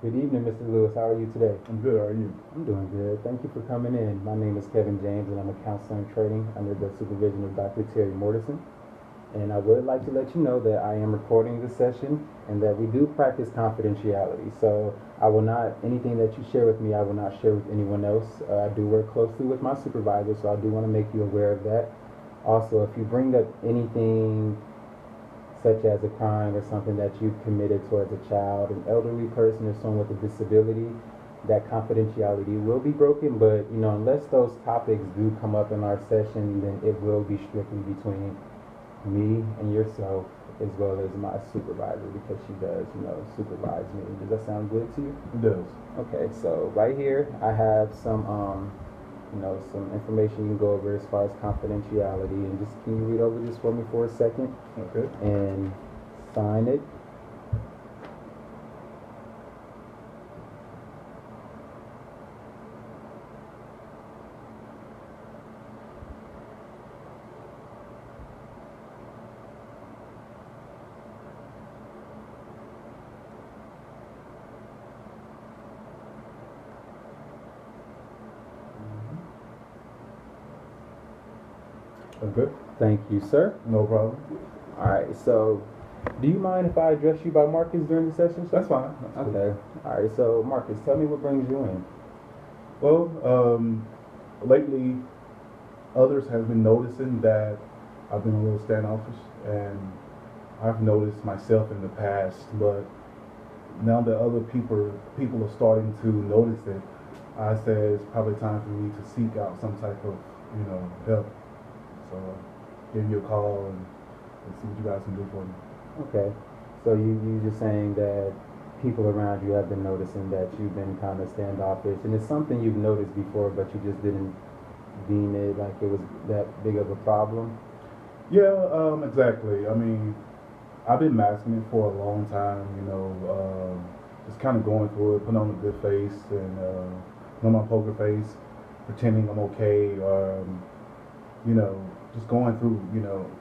Good evening, Mr. Lewis. How are you today? I'm good. How are you? I'm doing good. Thank you for coming in. My name is Kevin James, and I'm a counselor in training under the supervision of Dr. Terry Mortison. And I would like to let you know that I am recording this session and that we do practice confidentiality. So I will not, anything that you share with me, I will not share with anyone else. I do work closely with my supervisor, so I do want to make you aware of that. Also, if you bring up anything such as a crime or something that you've committed towards a child, an elderly person, or someone with a disability, that confidentiality will be broken. But unless those topics do come up in our session, then it will be strictly between me and yourself, as well as my supervisor, because she does, supervise me. Does that sound good to you? It does. Okay, so right here I have some information you can go over as far as confidentiality, and just can you read over this for me for a second Okay. and sign it? I'm good. Thank you, sir. No problem. All right, so do you mind if I address you by Marcus during the session, sir? That's fine. That's cool. Okay. All right, so Marcus, tell me what brings you in. Well, lately, others have been noticing that I've been a little standoffish, and I've noticed myself in the past. But now that other people are starting to notice it, I say it's probably time for me to seek out some type of help. So, give you a call and see what you guys can do for me. Okay. So you just saying that people around you have been noticing that you've been kind of standoffish, and it's something you've noticed before, but you just didn't deem it like it was that big of a problem. Yeah, exactly. I mean, I've been masking it for a long time, just kind of going through it, putting on a good face and putting on my poker face, pretending I'm okay, you know, just going through,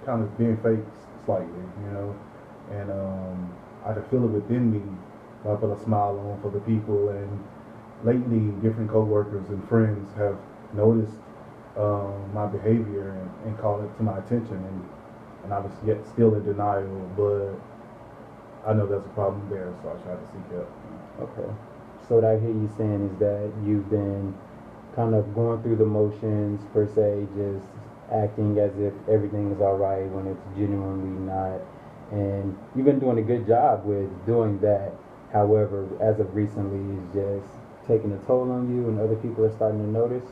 kind of being fake slightly, and I can feel it within me. I put a smile on for the people, and lately, different coworkers and friends have noticed my behavior and called it to my attention, and I was yet still in denial, but I know there's a problem there, so I try to seek help. Okay. So what I hear you saying is that you've been kind of going through the motions per se, just acting as if everything is all right when it's genuinely not. And you've been doing a good job with doing that. However, as of recently, it's just taking a toll on you, and other people are starting to notice.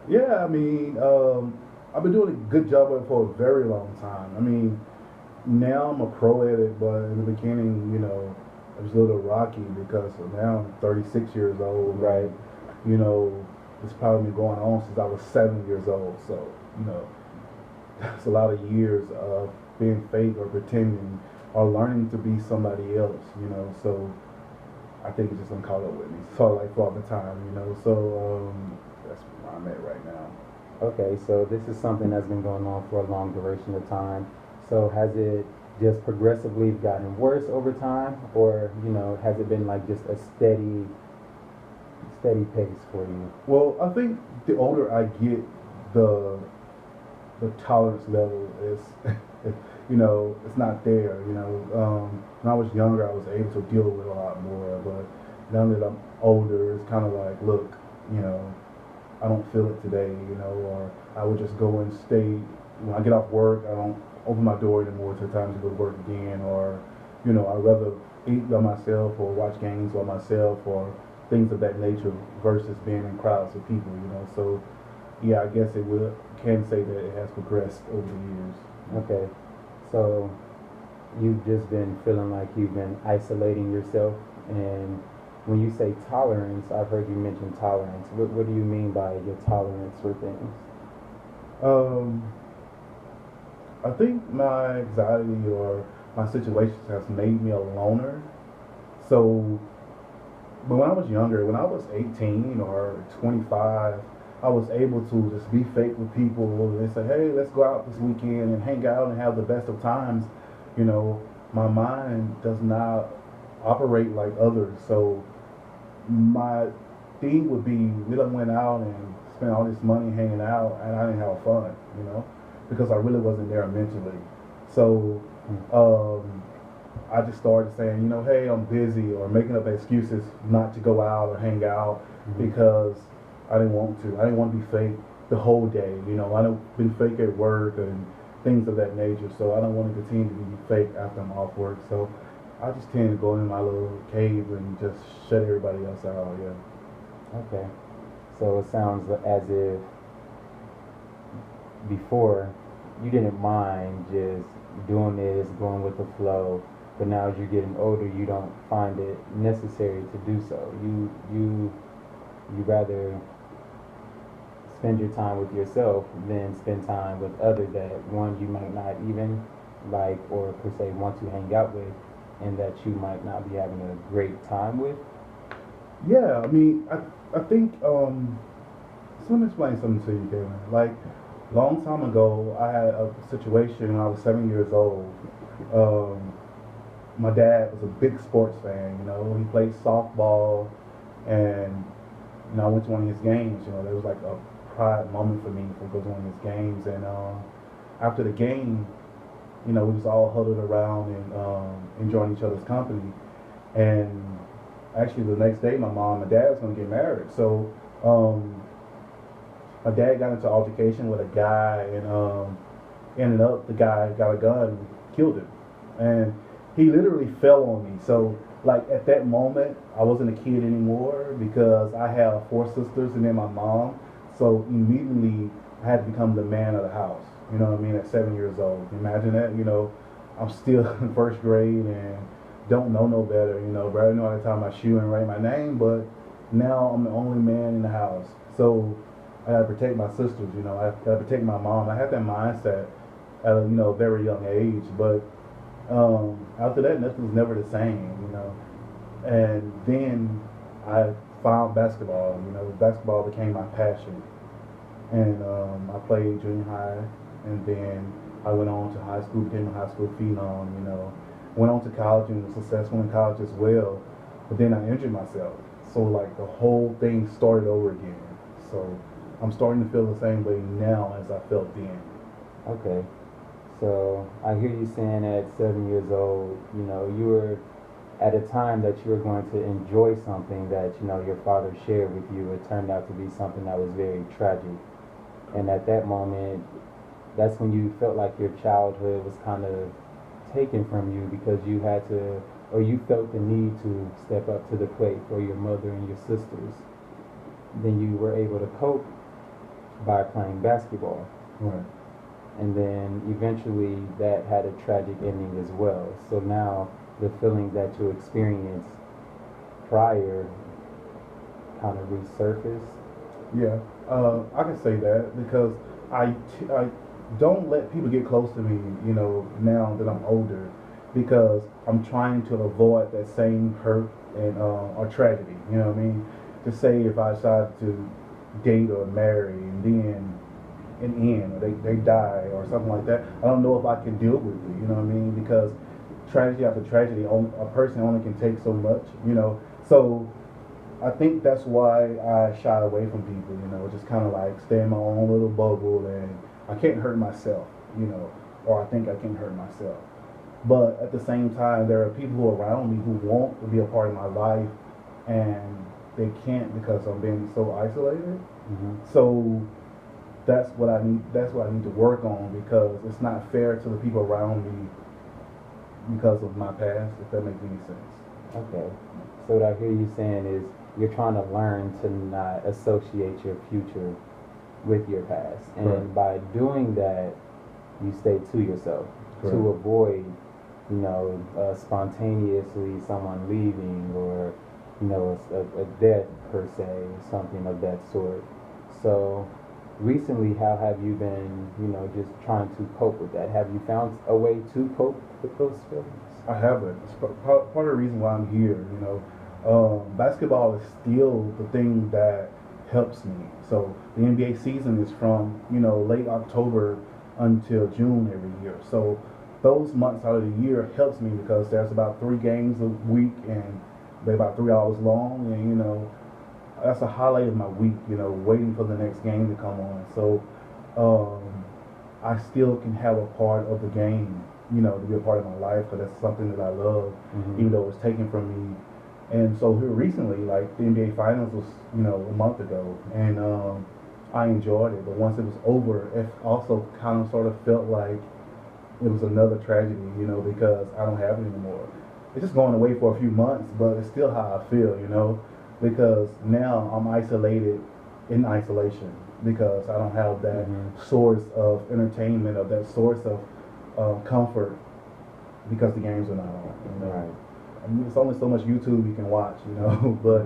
Yeah, I mean, I've been doing a good job of it for a very long time. I mean, now I'm a pro at it, but in the beginning, it was a little rocky because now I'm 36 years old. Right. You know, it's probably been going on since I was 7 years old. So, that's a lot of years of being fake or pretending or learning to be somebody else, So I think it's just gonna caught up with me. So like for all the time, So that's where I'm at right now. Okay, so this is something that's been going on for a long duration of time. So has it just progressively gotten worse over time, or has it been like just a steady pace for you? Well, I think the older I get, the the tolerance level is, it's not there. When I was younger, I was able to deal with a lot more, but now that I'm older, it's kind of like, look, you know, I don't feel it today, or I would just go and stay. When I get off work, I don't open my door anymore till time to go to work again, or, I'd rather eat by myself or watch games by myself or things of that nature versus being in crowds of people. So, yeah, I guess can say that it has progressed over the years. Okay, so you've just been feeling like you've been isolating yourself, and when you say tolerance, I've heard you mention tolerance. What do you mean by your tolerance for things? Um, I think my anxiety or my situations has made me a loner. So, but when I was younger, when I was 18 or 25, I was able to just be fake with people and say, hey, let's go out this weekend and hang out and have the best of times. You know, my mind does not operate like others. So my thing would be we done went out and spent all this money hanging out, and I didn't have fun, you know, because I really wasn't there mentally. So I just started saying, you know, hey, I'm busy, or making up excuses not to go out or hang out because I didn't want to. I didn't want to be fake the whole day. You know, I don't been fake at work and things of that nature. So I don't want to continue to be fake after I'm off work. So I just tend to go in my little cave and just shut everybody else out. Yeah. Okay. So it sounds as if before you didn't mind just doing this, going with the flow, but now as you're getting older, you don't find it necessary to do so. You rather spend your time with yourself than spend time with others that one you might not even like or per se want to hang out with, and that you might not be having a great time with. Yeah. I mean, I think so let me explain something to you, Kevin. Like, long time ago, I had a situation when I was 7 years old. Um, my dad was a big sports fan. You know, he played softball, and you know, I went to one of his games. You know, there was like a pride moment for me to go to one of his games. And after the game, you know, we was all huddled around and enjoying each other's company. And actually, the next day, my mom and dad was going to get married. So my dad got into an altercation with a guy, and ended up the guy got a gun and killed him. And he literally fell on me. So like at that moment, I wasn't a kid anymore because I have four sisters and then my mom. So immediately I had to become the man of the house. You know what I mean? At 7 years old, imagine that. You know, I'm still in first grade and don't know no better. You know, barely know how to tie my shoe and write my name, but now I'm the only man in the house. So I gotta protect my sisters. You know, I gotta protect my mom. I had that mindset at a very young age, but after that, nothing was never the same, you know. And then I found basketball. You know, basketball became my passion, and I played junior high, and then I went on to high school, became a high school phenom. You know, went on to college and was successful in college as well. But then I injured myself, so like the whole thing started over again. So I'm starting to feel the same way now as I felt then. Okay. So I hear you saying at 7 years old, you were at a time that you were going to enjoy something that, your father shared with you. It turned out to be something that was very tragic. And at that moment, that's when you felt like your childhood was kind of taken from you because you had to, or you felt the need to step up to the plate for your mother and your sisters. Then you were able to cope by playing basketball. Right. And then eventually that had a tragic ending as well. So now the feelings that you experienced prior kind of resurfaced. Yeah, I can say that because I don't let people get close to me, now that I'm older, because I'm trying to avoid that same hurt and or tragedy. You know what I mean? To say if I decide to date or marry and then an end or they die or something like that, I don't know if I can deal with it. You know what I mean? Because tragedy after tragedy, a person only can take so much. So I think that's why I shy away from people, just kind of like stay in my own little bubble, and I can't hurt myself, or I think I can hurt myself. But at the same time, there are people who are around me who want to be a part of my life, and they can't because I'm being so isolated. Mm-hmm. So that's what I need. That's what I need to work on, because it's not fair to the people around me because of my past. If that makes any sense. Okay. So what I hear you saying is you're trying to learn to not associate your future with your past, and Correct. by doing that, you stay to yourself. Correct. To avoid, spontaneously someone leaving or, a death per se, or something of that sort. So recently, how have you been, just trying to cope with that? Have you found a way to cope with those feelings? I haven't. It's part of the reason why I'm here. Basketball is still the thing that helps me. So the NBA season is from late October until June every year. So those months out of the year helps me because there's about 3 games a week and they're about 3 hours long, and that's a highlight of my week. Waiting for the next game to come on. So I still can have a part of the game, to be a part of my life because that's something that I love, even though it was taken from me. And so here recently, like the NBA Finals was, a month ago, and I enjoyed it. But once it was over, it also kind of sort of felt like it was another tragedy, because I don't have it anymore. It's just going away for a few months, but it's still how I feel, because now I'm isolated in isolation because I don't have that source of entertainment or that source of comfort because the games are not on. Right. I mean, it's only so much YouTube you can watch, but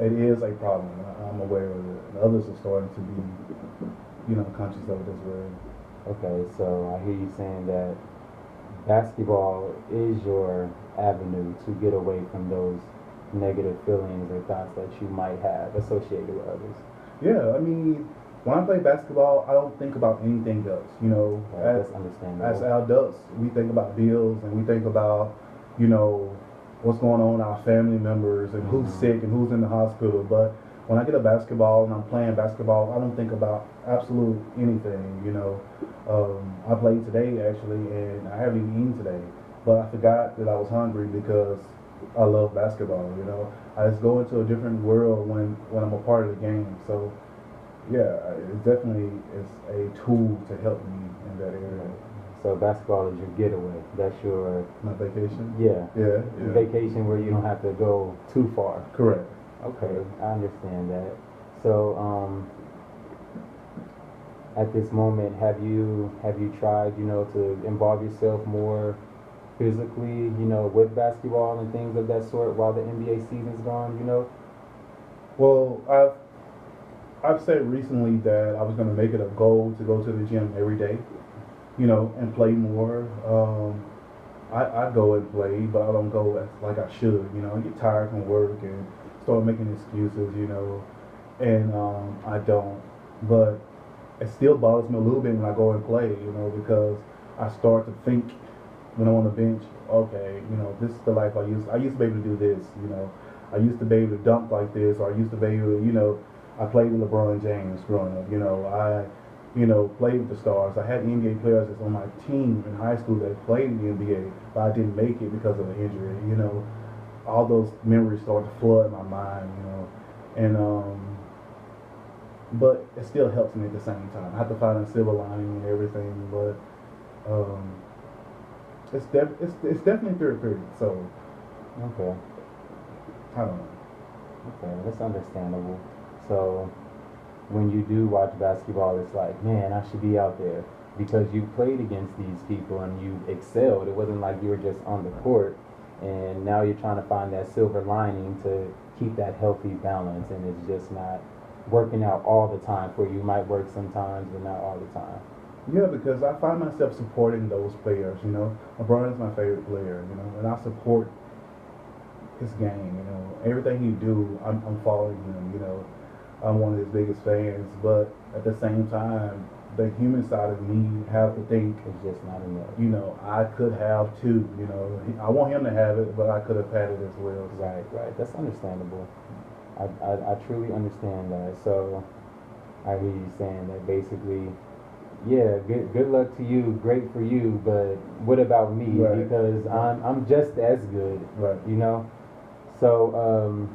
it is a problem. I'm aware of it. And others are starting to be, conscious of it as well. Okay, so I hear you saying that basketball is your avenue to get away from those negative feelings or thoughts that you might have associated with others. Yeah, I mean, when I play basketball, I don't think about anything else. That's understandable. As adults, we think about bills and we think about, what's going on with our family members and who's sick and who's in the hospital. But when I get a basketball and I'm playing basketball, I don't think about absolute anything. I played today actually, and I haven't even eaten today, but I forgot that I was hungry because I love basketball. I just go into a different world when I'm a part of the game. So yeah, it definitely is a tool to help me in that area. So basketball is your getaway. That's your My vacation. Yeah. Yeah. Vacation where you don't have to go too far. Correct. Okay, I understand that. So at this moment, have you tried, to involve yourself more physically, with basketball and things of that sort while the NBA season's gone, Well, I've said recently that I was going to make it a goal to go to the gym every day, and play more. I go and play, but I don't go like I should. I get tired from work and start making excuses, and I don't. But it still bothers me a little bit when I go and play, because I start to think when I'm on the bench, okay, this is the life I used to be able to do this, I used to be able to dunk like this, or I used to be able to, I played with LeBron James growing up, I played with the stars. I had NBA players that's on my team in high school that played in the NBA, but I didn't make it because of an injury, all those memories start to flood my mind, and but it still helps me at the same time. I have to find a silver lining and everything, but it's definitely therapeutic. So okay, I don't know. Okay, that's understandable. So when you do watch basketball, it's like, man, I should be out there because you played against these people and you excelled. It wasn't like you were just on the court, and now you're trying to find that silver lining to keep that healthy balance, and it's just not working out all the time for you. It might work sometimes, but not all the time. Yeah, because I find myself supporting those players. LeBron is my favorite player. And I support his game. Everything he do, I'm following him. I'm one of his biggest fans, but at the same time, the human side of me have to think it's just not enough. I could have too. I want him to have it, but I could have had it as well. Right. That's understandable. I truly understand that. So I hear you saying that basically, yeah, good luck to you, great for you, but what about me? Right. Because I'm just as good. Right. So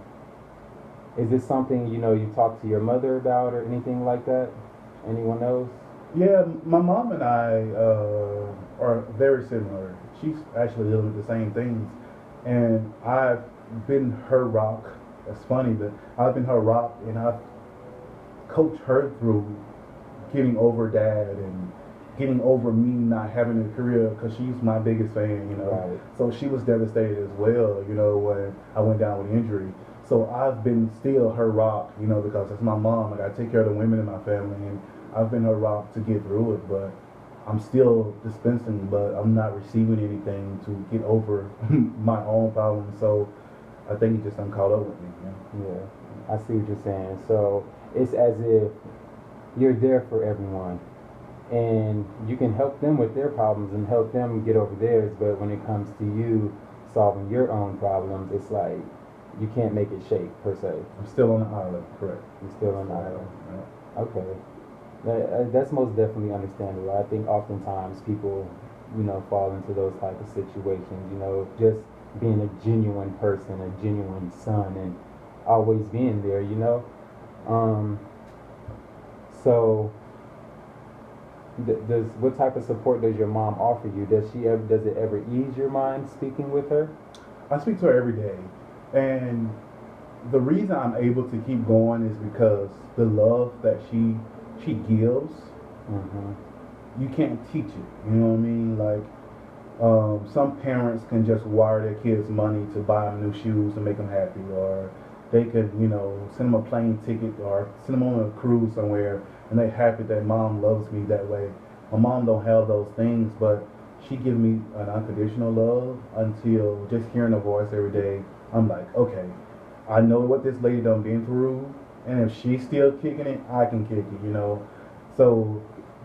is this something you talk to your mother about or anything like that? Anyone else? Yeah, my mom and I are very similar. She's actually dealing with the same things, and I've been her rock. It's funny that I've been her rock, and I've coached her through getting over dad and getting over me not having a career because she's my biggest fan. Right. So she was devastated as well. When I went down with injury. So I've been still her rock. Because it's my mom. I got to take care of the women in my family, and I've been her rock to get through it. But I'm still dispensing, but I'm not receiving anything to get over my own problems. So I think it just done caught up with me. Yeah, I see what you're saying. So it's as if you're there for everyone. and you can help them with their problems and help them get over theirs. But when it comes to you solving your own problems, it's like you can't make it shake per se. I'm still on the island, correct? You're still on the island. Yeah. Okay. That's most definitely understandable. I think oftentimes people, fall into those type of situations, just being a genuine person, a genuine son, and always being there. Um, so, does what type of support does your mom offer you? Does it ever ease your mind speaking with her? I speak to her every day, and the reason I'm able to keep going is because the love that she gives, you can't teach it. You know what I mean? Like, some parents can just wire their kids money to buy them new shoes to make them happy, or they could, send them a plane ticket or send them on a cruise somewhere, and they're happy that mom loves me that way. My mom don't have those things, but she gives me an unconditional love until just hearing her voice every day, I'm like, okay, I know what this lady done been through, and if she's still kicking it, I can kick it. So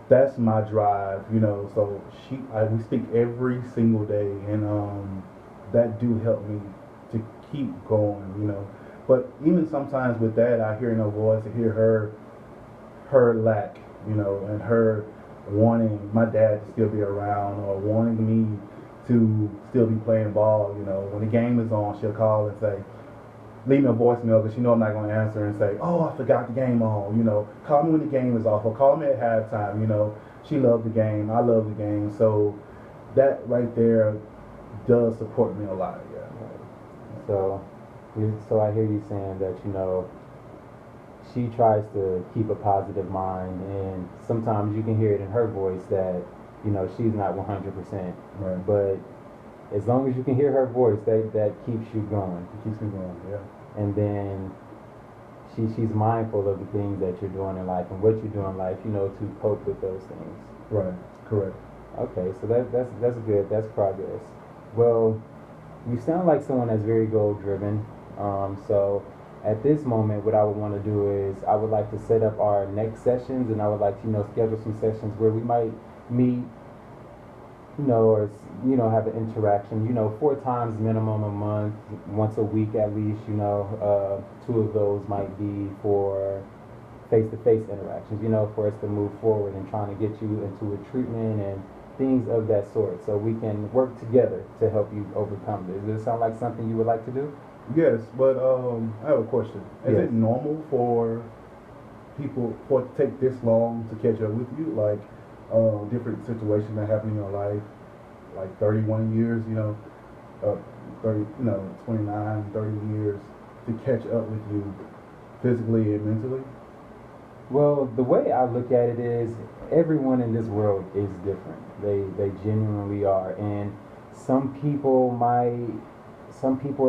that's my drive, So we speak every single day, and that do help me to keep going. But even sometimes with that, I hear in her voice, I hear her lack, and her wanting my dad to still be around, or wanting me to still be playing ball. When the game is on, she'll call and say, leave me a voicemail, because I'm not going to answer, and say, oh, I forgot the game on. Call me when the game is off, or call me at halftime. She loved the game, I love the game, so that right there does support me a lot. Yeah. So I hear you saying that she tries to keep a positive mind, and sometimes you can hear it in her voice that she's not 100%. Right. But as long as you can hear her voice, that keeps you going. It keeps me going. Yeah. And then she's mindful of the things that you're doing in life and what you do in life, to cope with those things. Right. Correct. Okay, so that's good. That's progress. Well, you sound like someone that's very goal driven. So at this moment, what I would want to do is I would like to set up our next sessions, and I would like to schedule some sessions where we might meet, or have an interaction, 4 times minimum a month, once a week at least. 2 of those might be for face-to-face interactions, for us to move forward and trying to get you into a treatment and things of that sort, so we can work together to help you overcome this. Does it sound like something you would like to do? Yes, but I have a question. Is Yes. it normal for people for it to take this long to catch up with you? Like, different situations that happen in your life, like 31 years, 30, 29, 30 years to catch up with you physically and mentally? Well, the way I look at it is everyone in this world is different. They genuinely are, and some people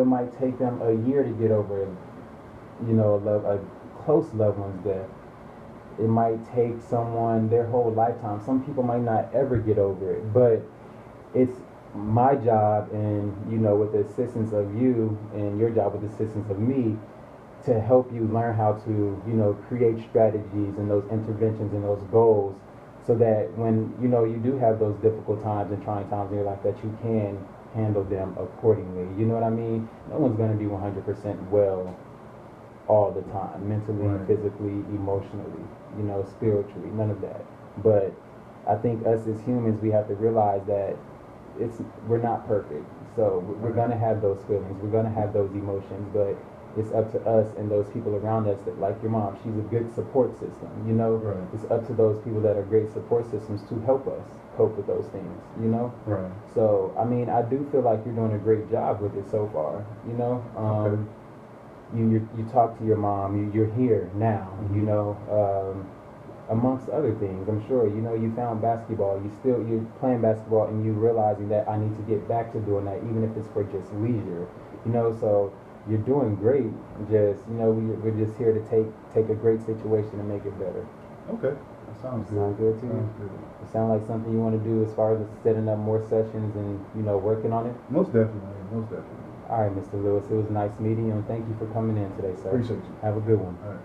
it might take them a year to get over, a close loved one's death. It might take someone their whole lifetime. Some people might not ever get over it, but it's my job, and with the assistance of you, and your job with the assistance of me, to help you learn how to create strategies and those interventions and those goals, so that when you do have those difficult times and trying times in your life, that you can handle them accordingly. You know what I mean? No one's going to be 100% well all the time, mentally, right, physically, emotionally, spiritually, none of that. But I think us as humans, we have to realize that we're not perfect. So we're going to have those feelings, we're going to have those emotions, but it's up to us and those people around us that, like your mom, she's a good support system. Right. It's up to those people that are great support systems to help us cope with those things. Right. So I mean, I do feel like you're doing a great job with it so far. Okay. You talk to your mom. You're here now. Amongst other things, I'm sure you found basketball. You're playing basketball, and you realizing that I need to get back to doing that, even if it's for just leisure. So you're doing great. Just we're just here to take a great situation and make it better. Okay, that sounds good. Sound good to you? Sounds good. It sound like something you want to do as far as setting up more sessions and working on it? Most definitely. Most definitely. All right, Mr. Lewis. It was nice meeting you, and thank you for coming in today, sir. Appreciate you. Have a good one. All right.